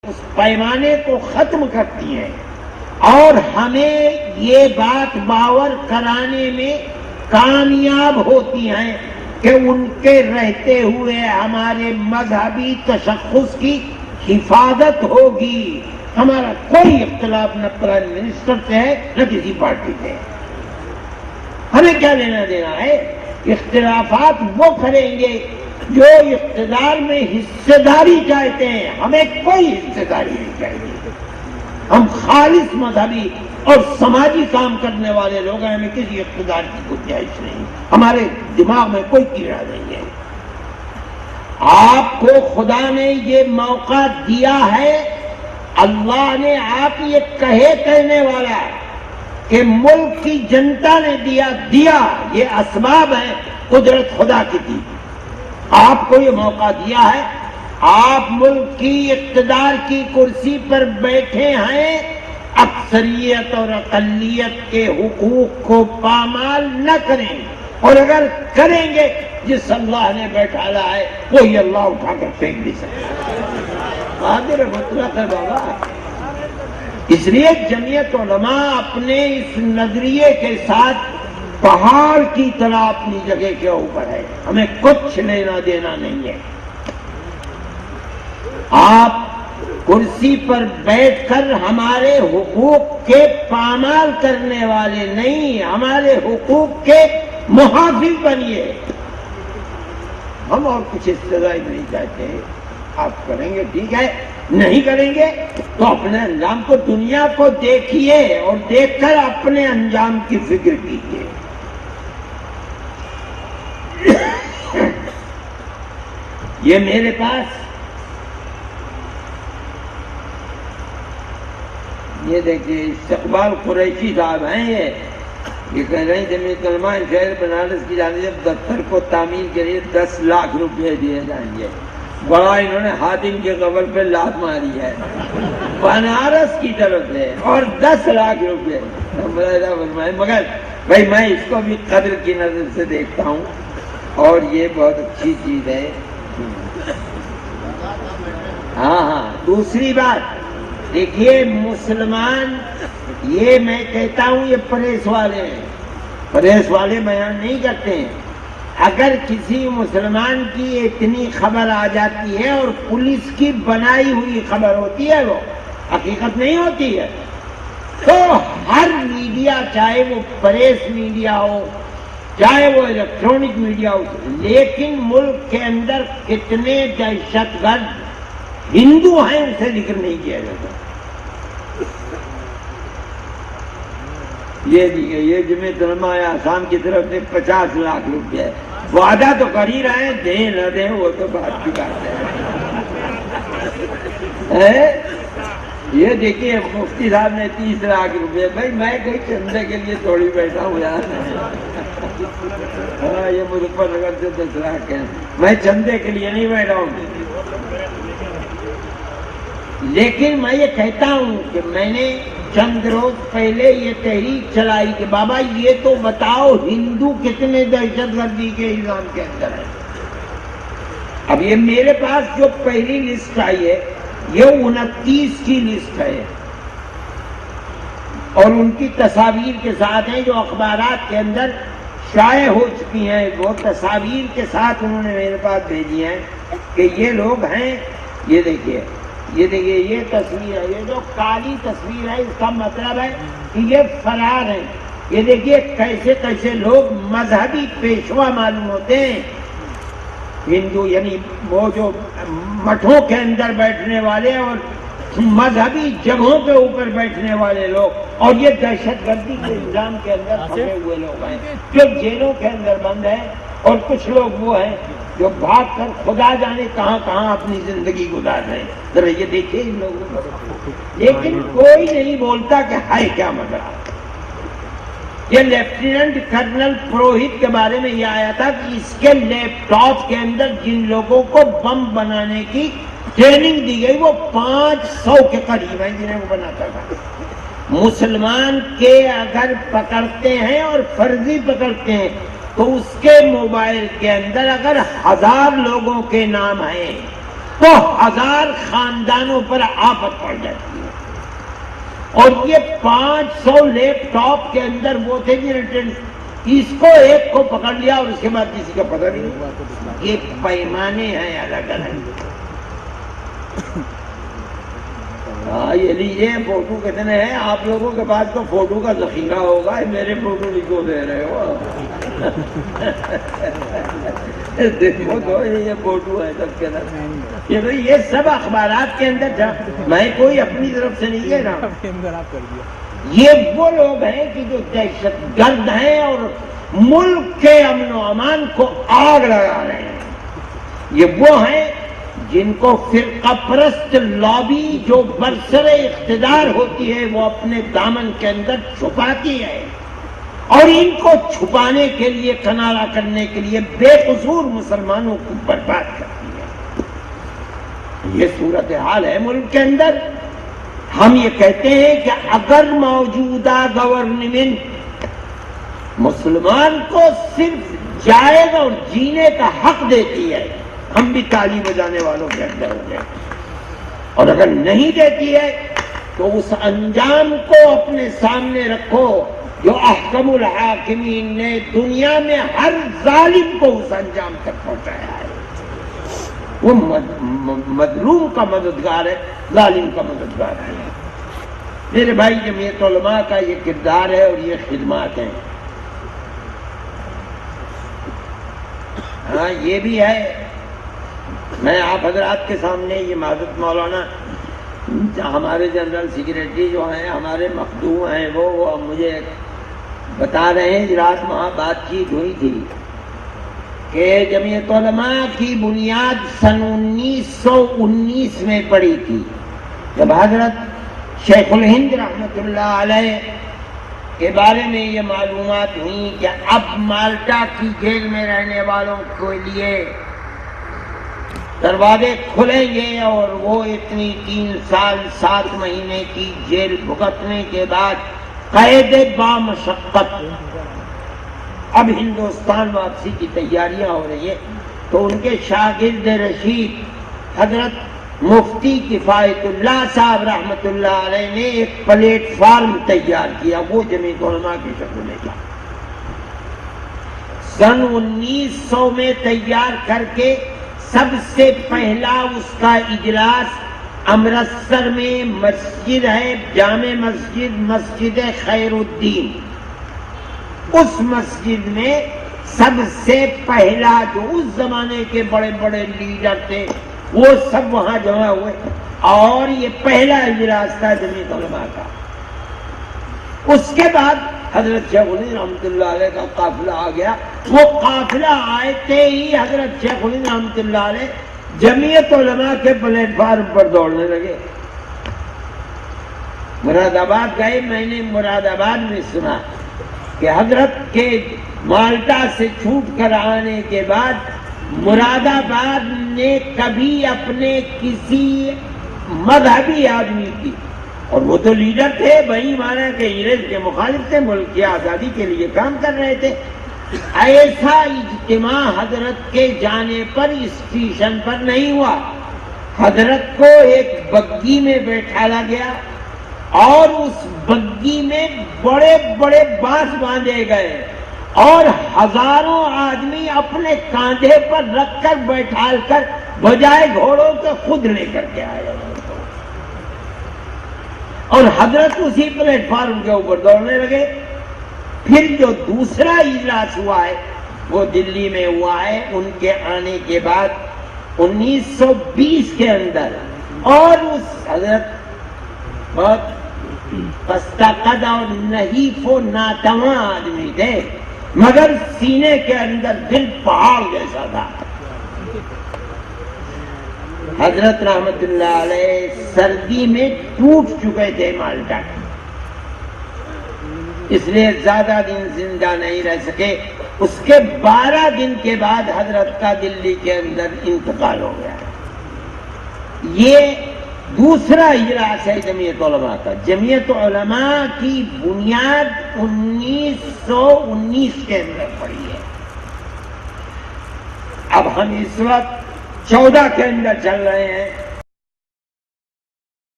اس پیمانے کو ختم کرتی ہیں اور ہمیں یہ بات باور کرانے میں کامیاب ہوتی ہیں کہ ان کے رہتے ہوئے ہمارے مذہبی تشخص کی حفاظت ہوگی. ہمارا کوئی اختلاف نہ پرائم منسٹر سے ہے نہ کسی پارٹی سے. ہمیں کیا لینا دینا ہے؟ اختلافات وہ کریں گے جو اقتدار میں حصے داری چاہتے ہیں. ہمیں کوئی حصے داری نہیں چاہیے. ہم خالص مذہبی اور سماجی کام کرنے والے لوگ ہیں. ہمیں کسی اقتدار کی گنجائش نہیں. ہمارے دماغ میں کوئی کیڑا نہیں ہے. آپ کو خدا نے یہ موقع دیا ہے. اللہ نے آپ یہ کہنے والا کہ ملک کی جنتا نے دیا یہ اسباب ہیں. قدرت خدا کی دی. آپ کو یہ موقع دیا ہے. آپ ملک کی اقتدار کی کرسی پر بیٹھے ہیں. اکثریت اور اقلیت کے حقوق کو پامال نہ کریں. اور اگر کریں گے جس اللہ نے بیٹھالا ہے وہی اللہ اٹھا کر پھینک نہیں سکتا. قادر مطلق ہے بابا. اس لیے جمعیت علماء اپنے اس نظریے کے ساتھ پہاڑ کی طرح اپنی جگہ کے اوپر ہے. ہمیں کچھ لینا دینا نہیں ہے. آپ کرسی پر بیٹھ کر ہمارے حقوق کے پامال کرنے والے نہیں, ہمارے حقوق کے محافظ بنیے. ہم اور کچھ استدائی نہیں چاہتے. آپ کریں گے ٹھیک ہے, نہیں کریں گے تو اپنے انجام کو دنیا کو دیکھیے اور دیکھ کر اپنے انجام کی فکر کیجیے. یہ میرے پاس یہ دیکھیے استقبال قریشی صاحب ہیں. یہ کہہ رہے ہیں جمعیت علماء شہر بنارس کی جانب دفتر کو تعمیر کے لیے 10 لاکھ روپے دیے جائیں گے. بڑا انہوں نے حاتم کے قبر پہ لات ماری ہے بنارس کی طرف سے, اور 10 لاکھ روپے. مگر بھائی میں اس کو بھی قدر کی نظر سے دیکھتا ہوں اور یہ بہت اچھی چیز ہے. ہاں دوسری بات دیکھیے, مسلمان یہ میں کہتا ہوں یہ پریس والے ہیں. پریس والے بیان نہیں کرتے ہیں. اگر کسی مسلمان کی اتنی خبر آ جاتی ہے اور پولیس کی بنائی ہوئی خبر ہوتی ہے, وہ حقیقت نہیں ہوتی ہے, تو ہر میڈیا, چاہے وہ پریس میڈیا ہو چاہے وہ الیکٹرانک میڈیا ہو, لیکن ملک کے اندر کتنے دہشت گرد ہندو ہیں اسے ذکر نہیں کیا جاتا. یہ جمعیت علماء آسام کی طرف سے 50 لاکھ روپے وعدہ تو کر ہی رہے ہیں, دیں نہ دیں وہ تو بات کی بات ہے. یہ دیکھیے مفتی صاحب نے 30 لاکھ روپے. بھائی میں کوئی چندے کے لیے تھوڑی بیٹھا ہوں یار. ہاں یہ مظفر نگر سے 10 لاکھ ہے, میں چندے کے لیے نہیں بیٹھا ہوں. لیکن میں یہ کہتا ہوں کہ میں نے چند روز پہلے یہ تحریک چلائی کہ بابا یہ تو بتاؤ ہندو کتنے دہشت گردی کے الزام کے اندر ہے. اب یہ میرے پاس جو پہلی لسٹ آئی ہے یہ 29 کی لسٹ ہے اور ان کی تصاویر کے ساتھ ہیں جو اخبارات کے اندر شائع ہو چکی ہیں. وہ تصاویر کے ساتھ انہوں نے میرے پاس بھیجی ہیں کہ یہ لوگ ہیں. یہ دیکھیے یہ تصویر ہے, یہ جو کالی تصویر ہے اس کا مطلب ہے کہ یہ فرار ہیں. یہ دیکھیے کیسے کیسے لوگ مذہبی پیشوا معلوم ہوتے ہیں ہندو, یعنی وہ جو مٹھوں کے اندر بیٹھنے والے اور مذہبی جگہوں کے اوپر بیٹھنے والے لوگ, اور یہ دہشت گردی کے الزام کے اندر پھنسے ہوئے لوگ ہیں جو جیلوں کے اندر بند ہیں, اور کچھ لوگ وہ ہیں جو بھاگ کر خدا جانے کہاں کہاں اپنی زندگی گزار رہے ہیں. ذرا یہ دیکھیے ان لوگوں کو, لیکن کوئی نہیں بولتا کہ ہائے کیا مسئلہ. یہ لیفٹیننٹ کرنل پروہت کے بارے میں یہ آیا تھا کہ اس کے لیپ ٹاپ کے اندر جن لوگوں کو بم بنانے کی ٹریننگ دی گئی وہ 500 کے قریب ہیں جنہیں وہ بناتا تھا. مسلمان کے اگر پکڑتے ہیں اور فرضی پکڑتے ہیں تو اس کے موبائل کے اندر اگر 1000 لوگوں کے نام ہیں تو 1000 خاندانوں پر آفت پڑ جاتی ہے. اور یہ 500 لیپ ٹاپ کے اندر وہ تھے جنہیں اس کو ایک کو پکڑ لیا اور اس کے بعد کسی کا پتہ نہیں ہوا. یہ پیمانے ہیں الگ الگ. ہاں یہ لیجیے فوٹو کتنے ہیں آپ لوگوں کے پاس تو فوٹو کا ذخیرہ ہوگا, میرے فوٹو نہیں کو دے رہے ہو. دیکھو تو یہ فوٹو ہے سب کے اندر, یہ سب اخبارات کے اندر تھا, میں کوئی اپنی طرف سے نہیں کہہ رہا. یہ وہ لوگ ہیں کہ جو دہشت گرد ہیں اور ملک کے امن و امان کو آگ لگا رہے ہیں. یہ وہ ہیں جن کو فرقہ پرست لابی جو برسر اقتدار ہوتی ہے وہ اپنے دامن کے اندر چھپاتی ہے, اور ان کو چھپانے کے لیے, کنارہ کرنے کے لیے بے قصور مسلمانوں کو برباد کرتی ہے. یہ صورتحال ہے ملک کے اندر. ہم یہ کہتے ہیں کہ اگر موجودہ گورنمنٹ مسلمان کو صرف جائز اور جینے کا حق دیتی ہے, ہم بھی تالی بجانے والوں کے اندر ہو گئے, اور اگر نہیں دیتی ہے تو اس انجام کو اپنے سامنے رکھو جو احکم الحاکمین نے دنیا میں ہر ظالم کو اس انجام تک پہنچایا ہے. وہ مظلوم کا مددگار ہے, ظالم کا مددگار ہے. میرے بھائی جمعیت علماء کا یہ کردار ہے اور یہ خدمات ہیں. ہاں یہ بھی ہے, میں آپ حضرات کے سامنے یہ معذرت مولانا ہمارے جنرل سیکریٹری جو ہیں ہمارے مخدوم ہیں وہ مجھے بتا رہے ہیں, رات وہاں بات چیت ہوئی تھی کہ جمعیت علماء کی بنیاد سن 1919 میں پڑی تھی, جب حضرت شیخ الہند رحمۃ اللہ علیہ کے بارے میں یہ معلومات ہوئی کہ اب مالٹا کی جیل میں رہنے والوں کے لیے دروازے کھلیں گے, اور وہ اتنی 3 سال 7 مہینے کی جیل بھگتنے کے بعد قید بامشقت اب ہندوستان واپسی کی تیاریاں ہو رہی ہے. تو ان کے شاگرد رشید حضرت مفتی کفایت اللہ صاحب رحمۃ اللہ علیہ نے ایک پلیٹ فارم تیار کیا, وہ جمعیت علماء کی شکل میں تھا. سن 1900 میں تیار کر کے سب سے پہلا اس کا اجلاس امرتسر میں مسجد ہے, جامع مسجد, مسجد خیر الدین, اس مسجد میں سب سے پہلا جو اس زمانے کے بڑے بڑے لیڈر تھے وہ سب وہاں جمع ہوئے, اور یہ پہلا اجلاس تھا جمعیت علماء کا. اس کے بعد حضرت شیخ الہند رحمۃ اللہ علیہ کا قافلہ آ گیا. وہ قافلہ آئے ہی حضرت شیخ الہند رحمۃ اللہ علیہ جمعیت علماء کے پلیٹ فارم پر دوڑنے لگے. مراد آباد گئے, میں نے مراد آباد میں سنا کہ حضرت کے مالٹا سے چھوٹ کر آنے کے بعد مراد آباد نے کبھی اپنے کسی مذہبی آدمی کی, اور وہ تو لیڈر تھے بھائی مانا کہ انگریز کے مخالف تھے, ملک کی آزادی کے لیے کام کر رہے تھے, ایسا اجتماع حضرت کے جانے پر اسٹیشن پر نہیں ہوا. حضرت کو ایک بگی میں بیٹھایا گیا اور اس بگی میں بڑے بڑے بانس باندھے گئے, اور ہزاروں آدمی اپنے کاندھے پر رکھ کر بیٹھال کر بجائے گھوڑوں کے خود لے کر کے آئے, اور حضرت اسی پلیٹ فارم کے اوپر دوڑنے لگے. پھر جو دوسرا اجلاس ہوا ہے وہ دلی میں ہوا ہے ان کے آنے کے بعد 1920 کے اندر, اور اس حضرت بہت پستہ قد اور نحیف و ناتواں آدمی تھے, مگر سینے کے اندر دل پہاڑ جیسا تھا. حضرت رحمت اللہ علیہ سردی میں ٹوٹ چکے تھے مالٹا, اس لیے زیادہ دن زندہ نہیں رہ سکے. اس کے 12 دن کے بعد حضرت کا دلی کے اندر انتقال ہو گیا. یہ دوسرا اجلاس ہے جمعیت علماء کا. جمعیت علماء کی بنیاد 1919 کے اندر پڑی ہے. اب ہم اس وقت 14 کے اندر چل رہے ہیں